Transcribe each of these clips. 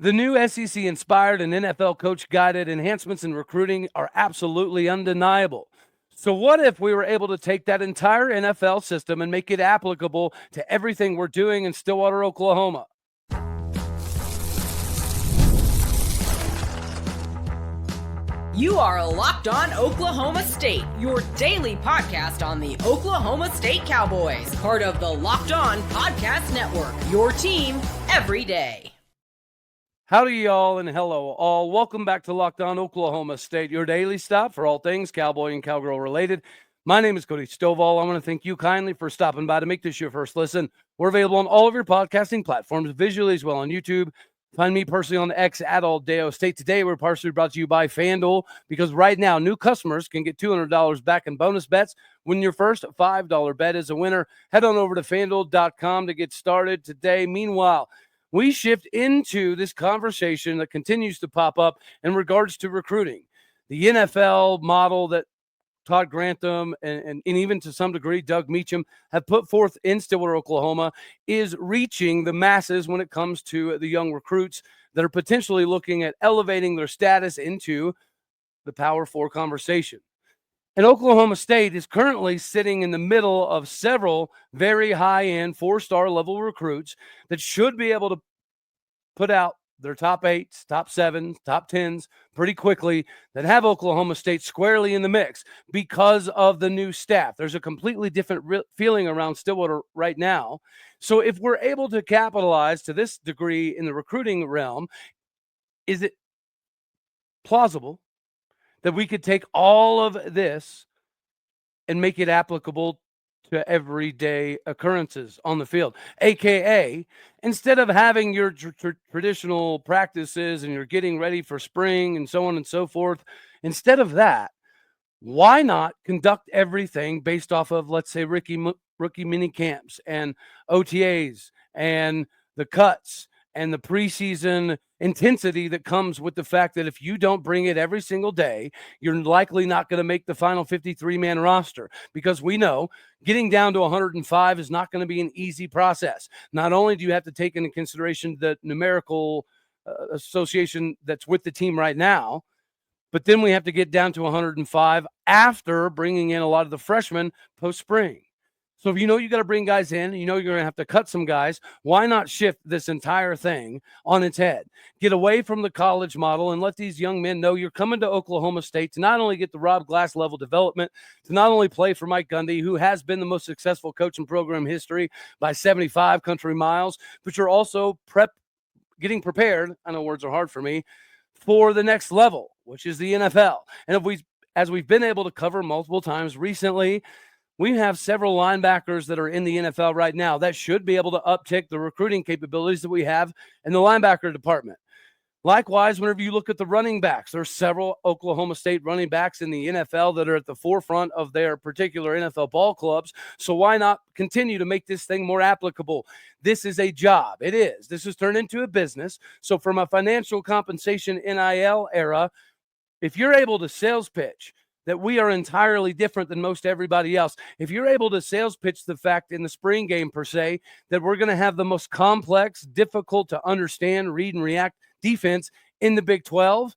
The new SEC-inspired and NFL coach-guided enhancements in recruiting are absolutely undeniable. So what if we were able to take that entire NFL system and make it applicable to everything we're doing in Stillwater, Oklahoma? You are Locked On Oklahoma State, your daily podcast on the Oklahoma State Cowboys, part of the Locked On Podcast Network, your team every day. Howdy, y'all, and hello, all. Welcome back to Locked On Oklahoma State, your daily stop for all things Cowboy and Cowgirl related. My name is Cody Stovall. I want to thank you kindly for stopping by to make this your first listen. We're available on all of your podcasting platforms, visually as well on YouTube. Find me personally on X at Aldeo State. Today, we're partially brought to you by FanDuel, because right now, new customers can get $200 back in bonus bets when your first $5 bet is a winner. Head on over to FanDuel.com to get started today. Meanwhile, we shift into this conversation that continues to pop up in regards to recruiting. The NFL model that Todd Grantham and even to some degree Doug Meacham have put forth in Stillwater, Oklahoma, is reaching the masses when it comes to the young recruits that are potentially looking at elevating their status into the Power Four conversation. And Oklahoma State is currently sitting in the middle of several very high-end four-star level recruits that should be able to put out their top eights, top sevens, top tens pretty quickly, that have Oklahoma State squarely in the mix because of the new staff. There's a completely different feeling around Stillwater right now. So if we're able to capitalize to this degree in the recruiting realm, is it plausible that we could take all of this and make it applicable to everyday occurrences on the field? AKA, instead of having your traditional practices and you're getting ready for spring and so on and so forth, instead of that, why not conduct everything based off of, let's say, rookie mini camps and OTAs and the cuts and the preseason intensity that comes with the fact that if you don't bring it every single day, you're likely not going to make the final 53-man roster, because we know getting down to 105 is not going to be an easy process. Not only do you have to take into consideration the numerical association that's with the team right now, but then we have to get down to 105 after bringing in a lot of the freshmen post-spring. So if you know you got to bring guys in, you know you're going to have to cut some guys, why not shift this entire thing on its head? Get away from the college model and let these young men know you're coming to Oklahoma State to not only get the Rob Glass level development, to not only play for Mike Gundy, who has been the most successful coach in program history by 75 country miles, but you're also getting prepared, I know words are hard for me, for the next level, which is the NFL. And as we've been able to cover multiple times recently, we have several linebackers that are in the NFL right now that should be able to uptick the recruiting capabilities that we have in the linebacker department. Likewise, whenever you look at the running backs, there's several Oklahoma State running backs in the NFL that are at the forefront of their particular NFL ball clubs. So why not continue to make this thing more applicable? This is a job. It is. This has turned into a business. So from a financial compensation NIL era, if you're able to sales pitch that we are entirely different than most everybody else, if you're able to sales pitch the fact in the spring game per se that we're going to have the most complex, difficult to understand, read, and react defense in the Big 12,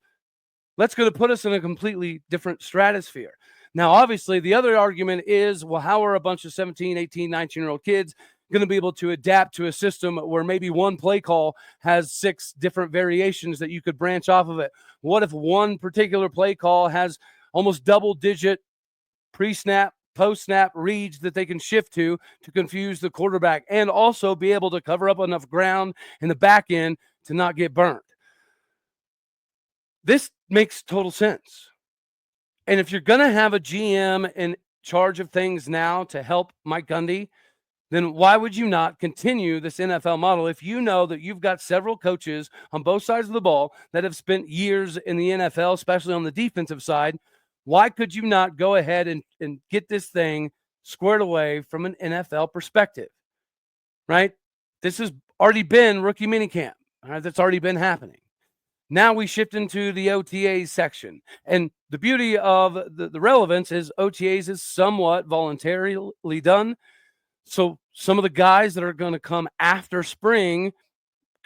that's going to put us in a completely different stratosphere. Now, obviously, the other argument is, well, how are a bunch of 17, 18, 19-year-old kids going to be able to adapt to a system where maybe one play call has 6 different variations that you could branch off of it? What if one particular play call has almost double-digit pre-snap, post-snap reads that they can shift to confuse the quarterback and also be able to cover up enough ground in the back end to not get burnt? This makes total sense. And if you're going to have a GM in charge of things now to help Mike Gundy, then why would you not continue this NFL model if you know that you've got several coaches on both sides of the ball that have spent years in the NFL, especially on the defensive side? Why could you not go ahead and get this thing squared away from an NFL perspective, right? This has already been rookie minicamp. All right, that's already been happening. Now we shift into the OTAs section. And the beauty of the relevance is OTAs is somewhat voluntarily done. So some of the guys that are going to come after spring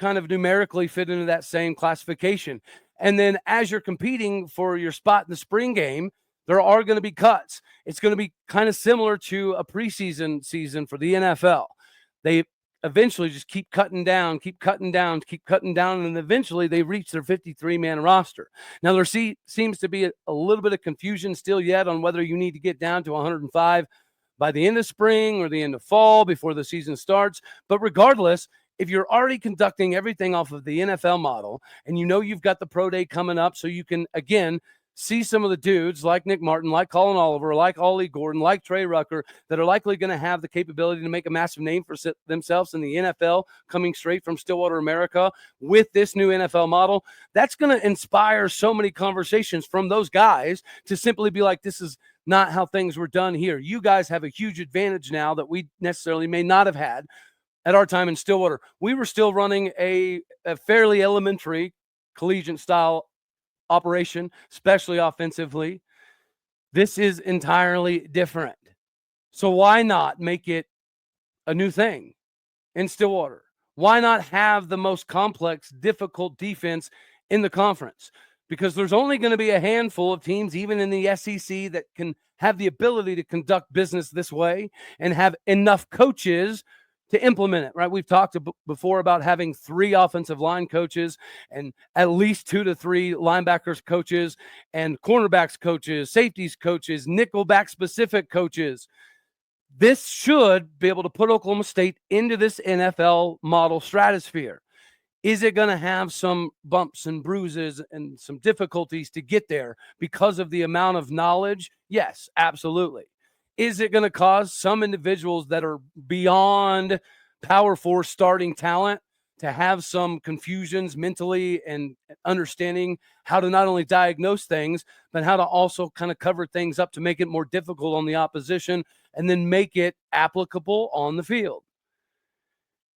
kind of numerically fit into that same classification. And then as you're competing for your spot in the spring game, there are going to be cuts. It's going to be kind of similar to a preseason season for the NFL. They eventually just keep cutting down, and eventually they reach their 53-man roster. Now, there seems to be a little bit of confusion still yet on whether you need to get down to 105 by the end of spring or the end of fall before the season starts. But regardless, if you're already conducting everything off of the NFL model and you know you've got the pro day coming up so you can, again, see some of the dudes like Nick Martin, like Colin Oliver, like Ollie Gordon, like Trey Rucker that are likely going to have the capability to make a massive name for themselves in the NFL coming straight from Stillwater, America with this new NFL model. That's going to inspire so many conversations from those guys to simply be like, this is not how things were done here. You guys have a huge advantage now that we necessarily may not have had at our time in Stillwater. We were still running a fairly elementary collegiate style operation, especially offensively. This is entirely different. So why not make it a new thing in Stillwater? Why not have the most complex, difficult defense in the conference? Because there's only going to be a handful of teams, even in the SEC, that can have the ability to conduct business this way and have enough coaches to implement it, right? We've talked before about having 3 offensive line coaches and at least 2 to 3 linebackers coaches and cornerbacks coaches, safeties coaches, nickelback specific coaches. This should be able to put Oklahoma State into this NFL model stratosphere. Is it going to have some bumps and bruises and some difficulties to get there because of the amount of knowledge? Yes, absolutely. Is it going to cause some individuals that are beyond Power 4 starting talent to have some confusions mentally and understanding how to not only diagnose things, but how to also kind of cover things up to make it more difficult on the opposition and then make it applicable on the field?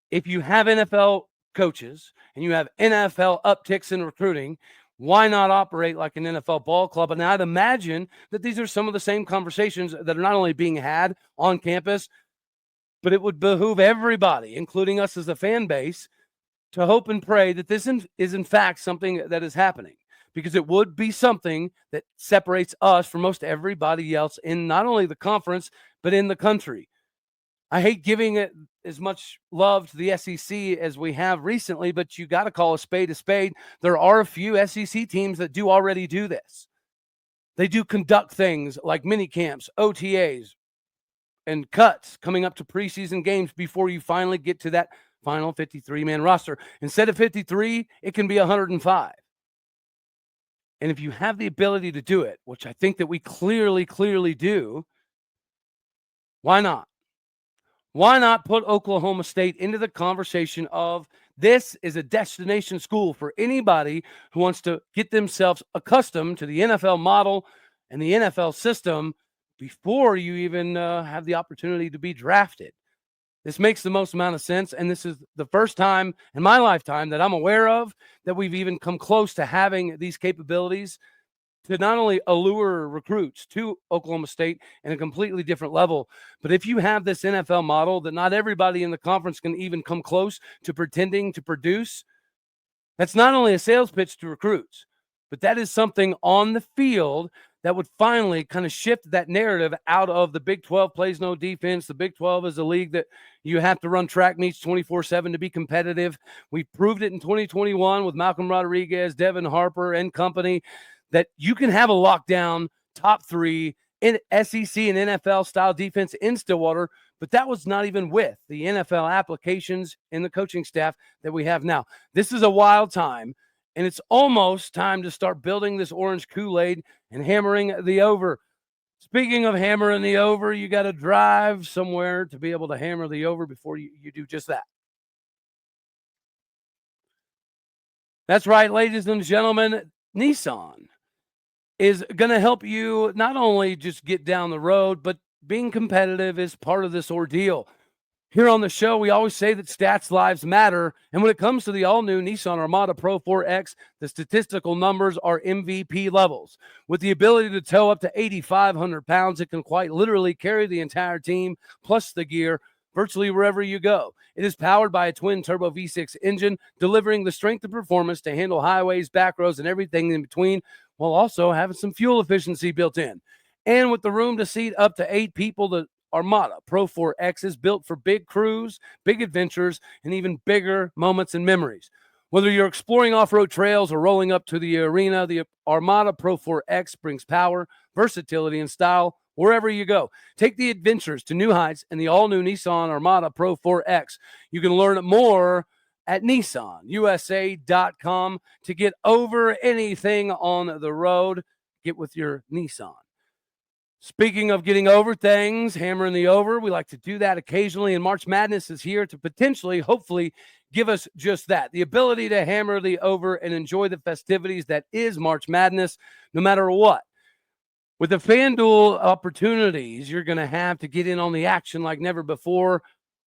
If you have NFL coaches and you have NFL upticks in recruiting, why not operate like an NFL ball club? And I'd imagine that these are some of the same conversations that are not only being had on campus, but it would behoove everybody, including us as a fan base, to hope and pray that this is in fact something that is happening, because it would be something that separates us from most everybody else in not only the conference, but in the country. I hate giving it as much love to the SEC as we have recently, but you got to call a spade a spade. There are a few SEC teams that do already do this. They do conduct things like mini camps, OTAs, and cuts coming up to preseason games before you finally get to that final 53-man roster. Instead of 53, it can be 105. And if you have the ability to do it, which I think that we clearly do, why not? Why not put Oklahoma State into the conversation of this is a destination school for anybody who wants to get themselves accustomed to the NFL model and the NFL system before you even have the opportunity to be drafted? This makes the most amount of sense, and this is the first time in my lifetime that I'm aware of that we've even come close to having these capabilities to not only allure recruits to Oklahoma State in a completely different level, but if you have this NFL model that not everybody in the conference can even come close to pretending to produce, that's not only a sales pitch to recruits, but that is something on the field that would finally kind of shift that narrative out of the Big 12 plays no defense. The Big 12 is a league that you have to run track meets 24/7 to be competitive. We proved it in 2021 with Malcolm Rodriguez, Devin Harper, and company, that you can have a lockdown top 3 in SEC and NFL style defense in Stillwater, but that was not even with the NFL applications and the coaching staff that we have now. This is a wild time, and it's almost time to start building this orange Kool-Aid and hammering the over. Speaking of hammering the over, you got to drive somewhere to be able to hammer the over before you do just that. That's right, ladies and gentlemen, Nissan is going to help you not only just get down the road, but being competitive is part of this ordeal. Here on the show, we always say that stats lives matter. And when it comes to the all-new Nissan Armada Pro 4X, the statistical numbers are MVP levels. With the ability to tow up to 8,500 pounds, it can quite literally carry the entire team, plus the gear, virtually wherever you go. It is powered by a twin-turbo V6 engine, delivering the strength and performance to handle highways, back roads, and everything in between, while also having some fuel efficiency built in. And with the room to seat up to 8 people, the Armada Pro 4X is built for big crews, big adventures, and even bigger moments and memories. Whether you're exploring off-road trails or rolling up to the arena, the Armada Pro 4X brings power, versatility, and style wherever you go. Take the adventures to new heights in the all-new Nissan Armada Pro 4X. You can learn more at nissanusa.com to get over anything on the road. Get with your Nissan. Speaking of getting over things, hammering the over, we like to do that occasionally, and March Madness is here to potentially, hopefully, give us just that, the ability to hammer the over and enjoy the festivities that is March Madness, no matter what. With the FanDuel opportunities you're going to have to get in on the action like never before,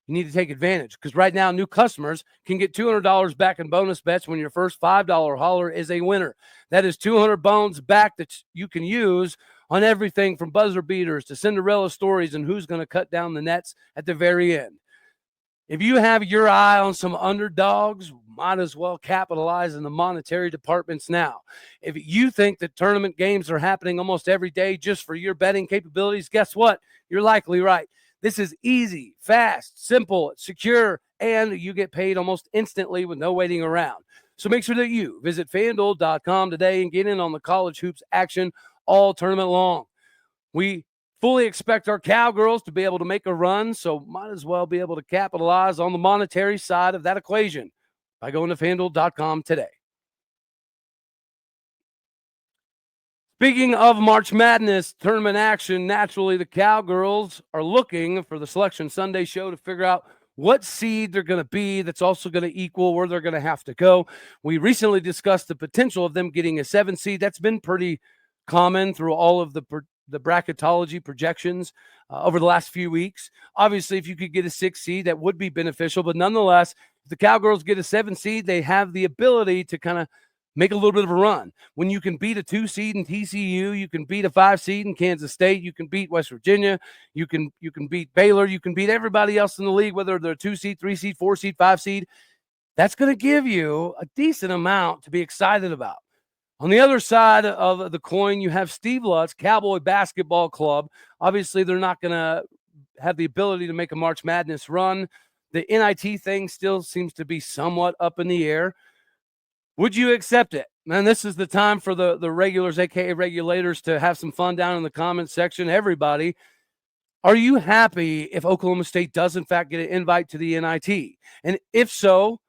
you need to take advantage, because right now new customers can get $200 back in bonus bets when your first $5 hauler is a winner. That is 200 bones back that you can use on everything from buzzer beaters to Cinderella stories and who's going to cut down the nets at the very end. If you have your eye on some underdogs, might as well capitalize in the monetary departments now. If you think that tournament games are happening almost every day just for your betting capabilities, guess what? You're likely right. This is easy, fast, simple, secure, and you get paid almost instantly with no waiting around. So make sure that you visit FanDuel.com today and get in on the college hoops action all tournament long. We fully expect our Cowgirls to be able to make a run, so might as well be able to capitalize on the monetary side of that equation by going to FanDuel.com today. Speaking of March Madness tournament action, naturally the Cowgirls are looking for the Selection Sunday show to figure out what seed they're going to be that's also going to equal where they're going to have to go. We recently discussed the potential of them getting a 7 seed. That's been pretty common through all of the bracketology projections over the last few weeks. Obviously, if you could get a 6 seed, that would be beneficial. But nonetheless, if the Cowgirls get a 7 seed, they have the ability to kind of make a little bit of a run. When you can beat a 2 seed in TCU, you can beat a 5 seed in Kansas State, you can beat West Virginia, you can beat Baylor, you can beat everybody else in the league, whether they're a 2 seed, 3 seed, 4 seed, 5 seed. That's going to give you a decent amount to be excited about. On the other side of the coin, you have Steve Lutz, Cowboy Basketball Club. Obviously, they're not going to have the ability to make a March Madness run. The NIT thing still seems to be somewhat up in the air. Would you accept it? Man, this is the time for the regulars, a.k.a. regulators, to have some fun down in the comments section. Everybody, are you happy if Oklahoma State does, in fact, get an invite to the NIT? And if so,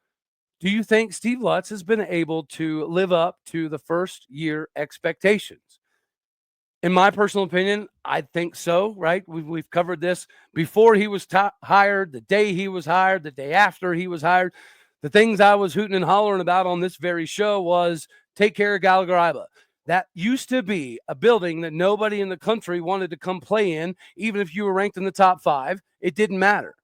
do you think Steve Lutz has been able to live up to the first-year expectations? In my personal opinion, I think so, right? We've covered this before he was hired, the day he was hired, the day after he was hired. The things I was hooting and hollering about on this very show was take care of Gallagher-Iba. That used to be a building that nobody in the country wanted to come play in, even if you were ranked in the top 5. It didn't matter.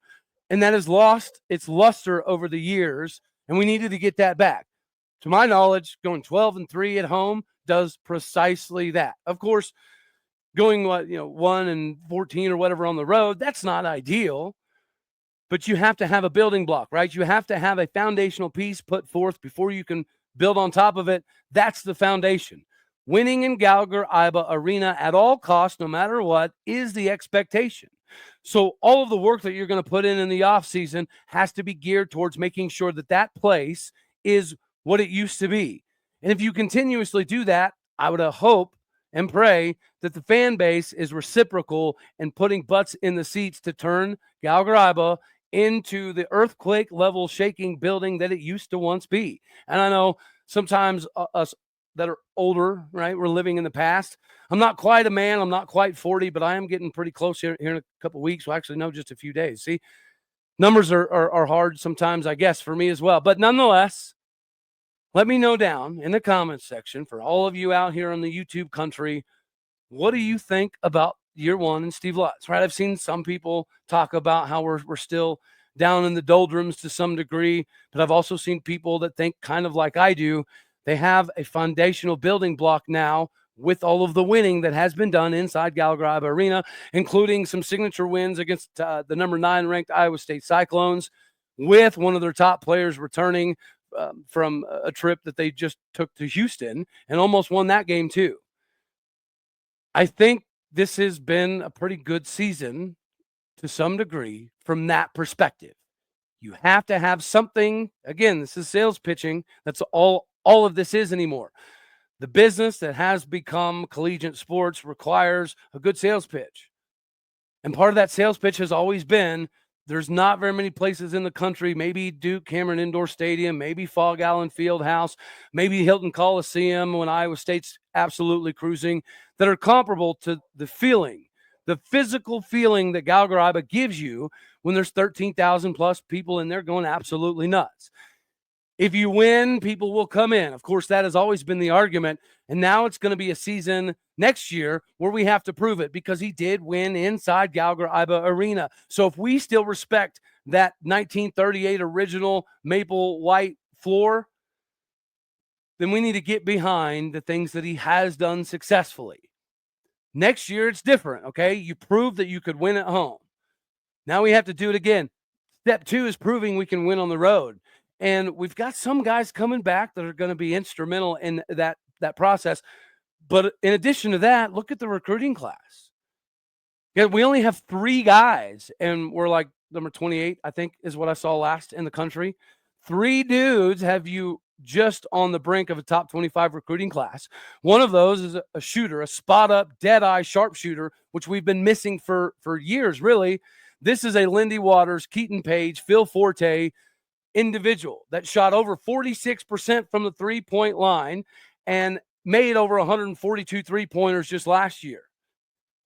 And that has lost its luster over the years, and we needed to get that back. To my knowledge, going 12-3 at home does precisely that. Of course, going 1-14 or whatever on the road, that's not ideal. But you have to have a building block, right? You have to have a foundational piece put forth before you can build on top of it. That's the foundation. Winning in Gallagher-Iba Arena at all costs, no matter what, is the expectation. So all of the work that you're going to put in the offseason has to be geared towards making sure that that place is what it used to be. And if you continuously do that, I would hope and pray that the fan base is reciprocal and putting butts in the seats to turn Gallagher-Iba into the earthquake-level shaking building that it used to once be. And I know sometimes us that are older, right, we're living in the past. I'm not quite a man. I'm not quite 40, but I am getting pretty close here in a couple of weeks. Well, actually, no, just a few days. See, numbers are hard sometimes, I guess, for me as well. But nonetheless, let me know down in the comments section for all of you out here on the YouTube country, what do you think about year one and Steve Lutz, right? I've seen some people talk about how we're still down in the doldrums to some degree, but I've also seen people that think kind of like I do. They have a foundational building block now with all of the winning that has been done inside Gallagher Arena, including some signature wins against the number 9 ranked Iowa State Cyclones, with one of their top players returning from a trip that they just took to Houston and almost won that game too. I think this has been a pretty good season to some degree from that perspective. You have to have something. Again, this is sales pitching. That's all of this is anymore. The business that has become collegiate sports requires a good sales pitch. And part of that sales pitch has always been there's not very many places in the country, maybe Duke Cameron Indoor Stadium, maybe Fog Allen Fieldhouse, maybe Hilton Coliseum when Iowa State's absolutely cruising, that are comparable to the feeling, the physical feeling that Gallagher gives you when there's 13,000 plus people in there going absolutely nuts. If you win, people will come in. Of course, that has always been the argument. And now it's going to be a season next year where we have to prove it because he did win inside Gallagher Arena. So if we still respect that 1938 original maple white floor, then we need to get behind the things that he has done successfully. Next year, it's different, okay? You proved that you could win at home. Now we have to do it again. Step 2 is proving we can win on the road. And we've got some guys coming back that are going to be instrumental in that process. But in addition to that, look at the recruiting class. Yeah, we only have 3 guys, and we're like number 28, I think, is what I saw last in the country. 3 dudes have you just on the brink of a top 25 recruiting class. One of those is a shooter, a spot-up, dead-eye sharpshooter, which we've been missing for years, really. This is a Lindy Waters, Keaton Page, Phil Forte individual that shot over 46% from the three-point line and made over 142 three-pointers just last year.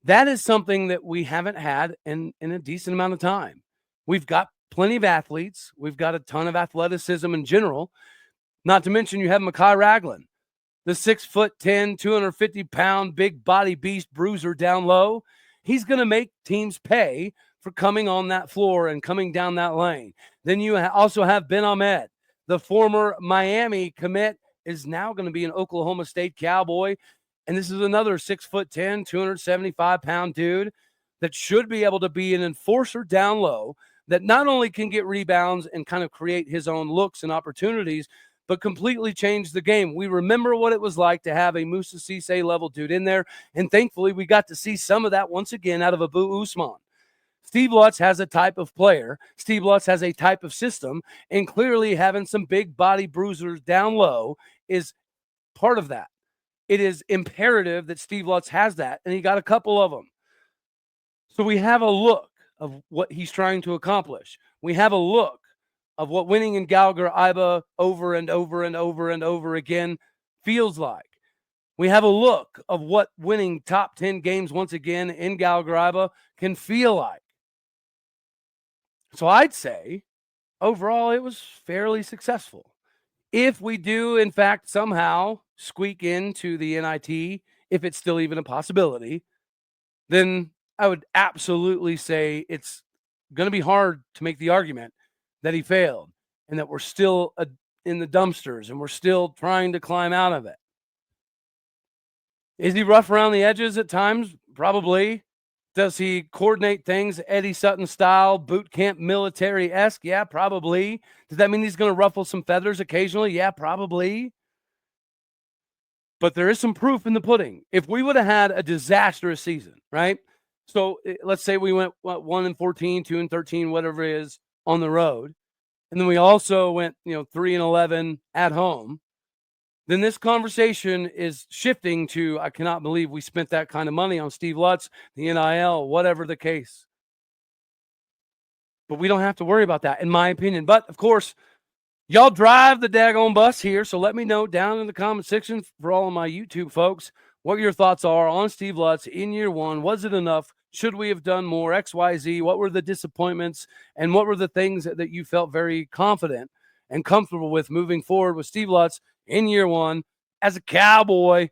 That is something that we haven't had in a decent amount of time. We've got plenty of athletes. We've got a ton of athleticism in general. Not to mention you have Mekhi Ragland, the 6'10", 250-pound big body beast bruiser down low. He's going to make teams pay for coming on that floor and coming down that lane. Then you also have Ben Ahmed, the former Miami commit, is now going to be an Oklahoma State Cowboy. And this is another 6'10", 275-pound dude that should be able to be an enforcer down low that not only can get rebounds and kind of create his own looks and opportunities, but completely change the game. We remember what it was like to have a Musa Cisse level dude in there. And thankfully, we got to see some of that once again out of Abu Usman. Steve Lutz has a type of player. Steve Lutz has a type of system. And clearly having some big body bruisers down low is part of that. It is imperative that Steve Lutz has that. And he got a couple of them. So we have a look of what he's trying to accomplish. We have a look of what winning in Gallagher over and over and over and over again feels like. We have a look of what winning top 10 games once again in Gallagher can feel like. So I'd say overall it was fairly successful. If we do, in fact, somehow squeak into the NIT, if it's still even a possibility, then I would absolutely say it's going to be hard to make the argument that he failed and that we're still in the dumpsters and we're still trying to climb out of it. Is he rough around the edges at times? Probably. Does he coordinate things Eddie Sutton style, boot camp military-esque? Yeah, probably. Does that mean he's going to ruffle some feathers occasionally? Yeah, probably. But there is some proof in the pudding. If we would have had a disastrous season, right? So let's say we went 1-14, 2-13, whatever it is on the road. And then we also went, 3-11 at home. Then this conversation is shifting to, I cannot believe we spent that kind of money on Steve Lutz, the NIL, whatever the case. But we don't have to worry about that, in my opinion. But, of course, y'all drive the daggone bus here, so let me know down in the comment section for all of my YouTube folks what your thoughts are on Steve Lutz in year one. Was it enough? Should we have done more? XYZ. What were the disappointments? And what were the things that you felt very confident and comfortable with moving forward with Steve Lutz in year one as a Cowboy?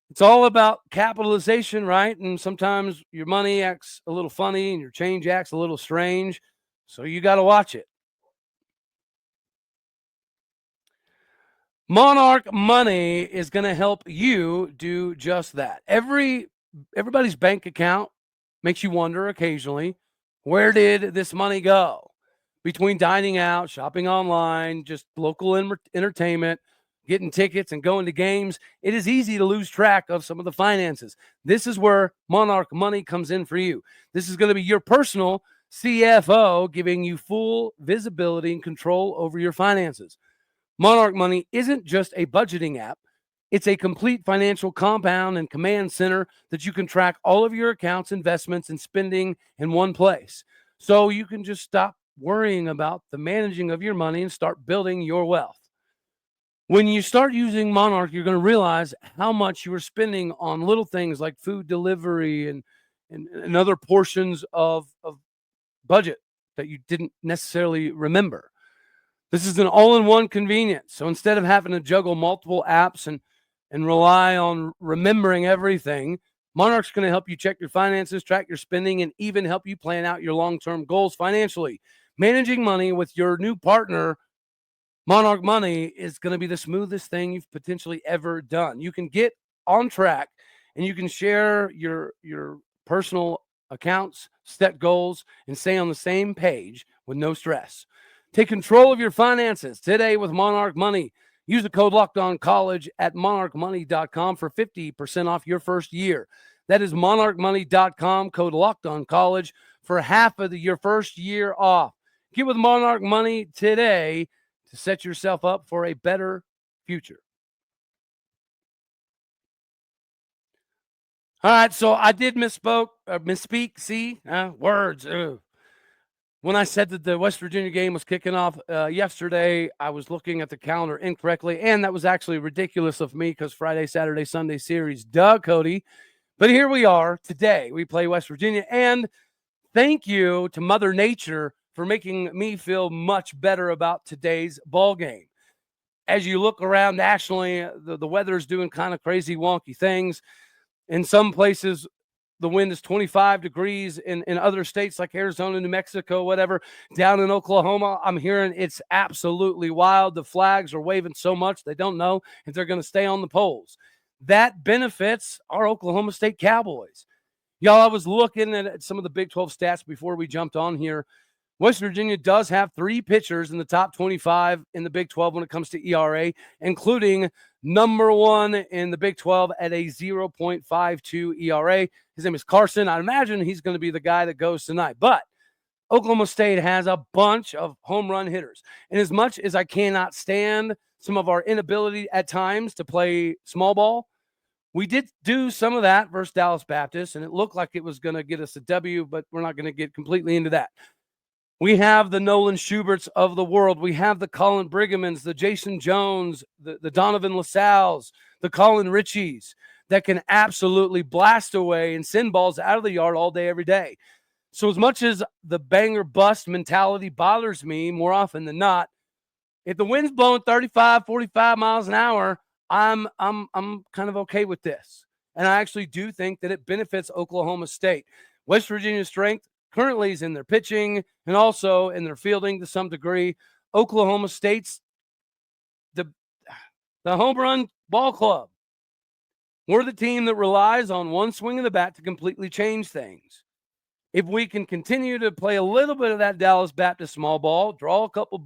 It's all about capitalization, right? And sometimes your money acts a little funny and your change acts a little strange. So you got to watch it. Monarch Money is going to help you do just that. Everybody's bank account makes you wonder occasionally, where did this money go? Between dining out, shopping online, just local entertainment, getting tickets and going to games, it is easy to lose track of some of the finances. This is where Monarch Money comes in for you. This is going to be your personal CFO, giving you full visibility and control over your finances. Monarch Money isn't just a budgeting app. It's a complete financial compound and command center that you can track all of your accounts, investments, and spending in one place. So you can just stop worrying about the managing of your money and start building your wealth. When you start using Monarch, you're going to realize how much you are spending on little things like food delivery and other portions of budget that you didn't necessarily remember. This is an all-in-one convenience. So instead of having to juggle multiple apps and rely on remembering everything, Monarch's going to help you check your finances, track your spending, and even help you plan out your long-term goals financially. Managing money with your new partner, Monarch Money, is going to be the smoothest thing you've potentially ever done. You can get on track and you can share your personal accounts, set goals, and stay on the same page with no stress. Take control of your finances today with Monarch Money. Use the code LOCKEDONCollege at monarchmoney.com for 50% off your first year. That is monarchmoney.com, code LOCKEDONCollege for half of your first year off. Get with Monarch Money today to set yourself up for a better future. All right, so I did misspeak. See, words. Ugh. When I said that the West Virginia game was kicking off yesterday, I was looking at the calendar incorrectly, and that was actually ridiculous of me because Friday, Saturday, Sunday series, duh, Cody. But here we are today. We play West Virginia, and thank you to Mother Nature for making me feel much better about today's ball game. As you look around nationally, the weather's doing kind of crazy, wonky things. In some places, the wind is 25 degrees in other states like Arizona, New Mexico, whatever. Down in Oklahoma, I'm hearing it's absolutely wild. The flags are waving so much they don't know if they're going to stay on the poles. That benefits our Oklahoma State Cowboys. Y'all, I was looking at some of the Big 12 stats before we jumped on here. West Virginia does have 3 pitchers in the top 25 in the Big 12 when it comes to ERA, including number 1 in the Big 12 at a 0.52 ERA. His name is Carson. I imagine he's going to be the guy that goes tonight. But Oklahoma State has a bunch of home run hitters. And as much as I cannot stand some of our inability at times to play small ball, we did do some of that versus Dallas Baptist, and it looked like it was going to get us a W, but we're not going to get completely into that. We have the Nolan Schuberts of the world. We have the Colin Brighamans, the Jason Jones, the Donovan LaSalles, the Colin Richies that can absolutely blast away and send balls out of the yard all day, every day. So as much as the banger bust mentality bothers me more often than not, if the wind's blowing 35, 45 miles an hour, I'm kind of okay with this. And I actually do think that it benefits Oklahoma State. West Virginia's strength currently is in their pitching and also in their fielding to some degree. Oklahoma State's the home run ball club. We're the team that relies on one swing of the bat to completely change things. If we can continue to play a little bit of that Dallas Baptist small ball, draw a couple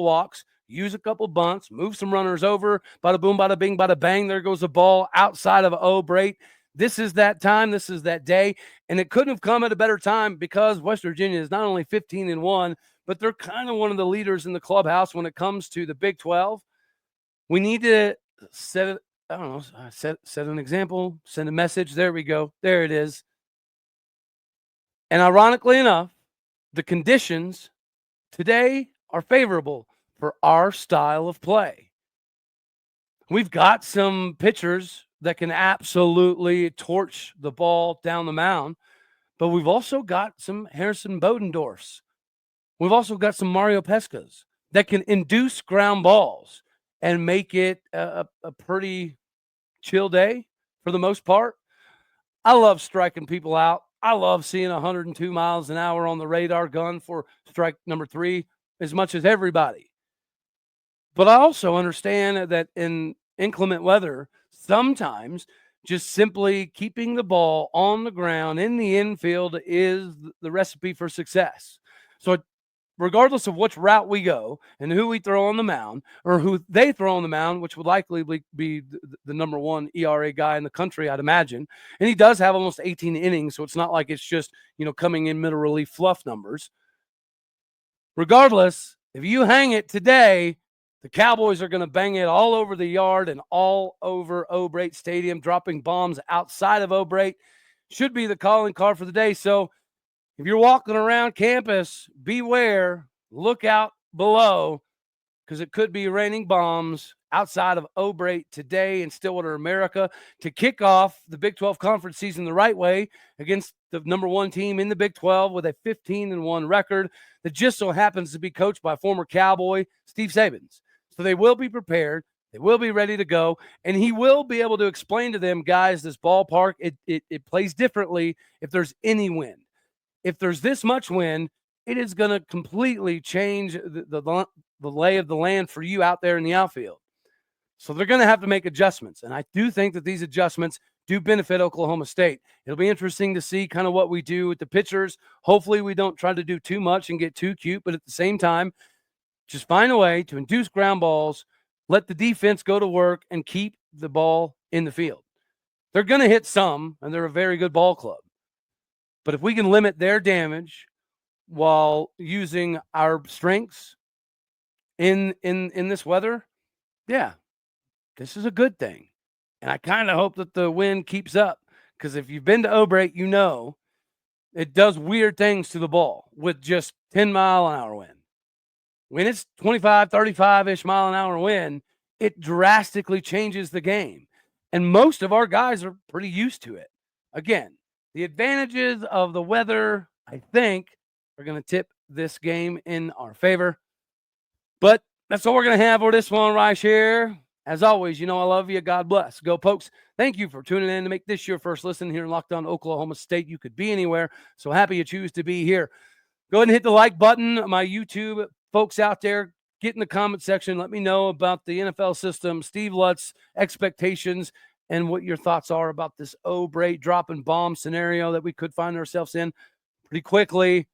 walks, use a couple bunts, move some runners over, bada boom, bada bing, bada bang, there goes the ball outside of O'Brate. This is that time. This is that day. And it couldn't have come at a better time because West Virginia is not only 15-1, but they're kind of one of the leaders in the clubhouse when it comes to the Big 12. We need to set an example, send a message. There we go. There it is. And ironically enough, the conditions today are favorable for our style of play. We've got some pitchers that can absolutely torch the ball down the mound, but we've also got some Harrison Bodendorfs. We've also got some Mario Pescas that can induce ground balls and make it a pretty chill day for the most part. I love striking people out. I love seeing 102 miles an hour on the radar gun for strike number 3 as much as everybody. But I also understand that in inclement weather, sometimes just simply keeping the ball on the ground in the infield is the recipe for success. So regardless of which route we go and who we throw on the mound or who they throw on the mound, which would likely be the number one ERA guy in the country, I'd imagine. And he does have almost 18 innings, so it's not like it's just, coming in middle relief fluff numbers. Regardless, if you hang it today, the Cowboys are going to bang it all over the yard and all over O'Brate Stadium, dropping bombs outside of O'Brate. Should be the calling card for the day. So if you're walking around campus, beware, look out below, because it could be raining bombs outside of O'Brate today in Stillwater, America, to kick off the Big 12 conference season the right way against the number one team in the Big 12 with a 15-1 record that just so happens to be coached by former Cowboy Steve Sabins. So they will be prepared. They will be ready to go, and he will be able to explain to them, guys, this ballpark, it plays differently if there's any wind. If there's this much wind, it is going to completely change the lay of the land for you out there in the outfield. So they're going to have to make adjustments, and I do think that these adjustments do benefit Oklahoma State. It'll be interesting to see kind of what we do with the pitchers. Hopefully we don't try to do too much and get too cute, but at the same time, just find a way to induce ground balls, let the defense go to work, and keep the ball in the field. They're going to hit some, and they're a very good ball club. But if we can limit their damage while using our strengths in this weather, yeah, this is a good thing. And I kind of hope that the wind keeps up, because if you've been to O'Brate, you know it does weird things to the ball with just 10-mile-an-hour wind. When it's 25, 35-ish mile-an-hour wind, it drastically changes the game. And most of our guys are pretty used to it. Again, the advantages of the weather, I think, are going to tip this game in our favor. But that's all we're going to have for this one right here. As always, I love you. God bless. Go Pokes. Thank you for tuning in to make this your first listen here in Locked On Oklahoma State. You could be anywhere, so happy you choose to be here. Go ahead and hit the like button. My YouTube folks out there, get in the comment section. Let me know about the NFL system, Steve Lutz, expectations, and what your thoughts are about this O'Brate dropping bomb scenario that we could find ourselves in pretty quickly.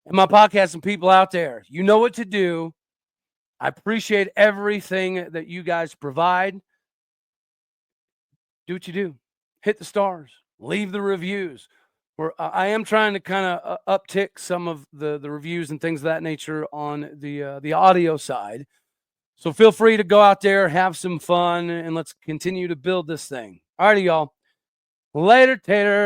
And my podcasting people out there, you know what to do. I appreciate everything that you guys provide. Do what you do. Hit the stars. Leave the reviews. I am trying to kind of uptick some of the reviews and things of that nature on the audio side. So feel free to go out there, have some fun, and let's continue to build this thing. All righty, y'all. Later, Tater.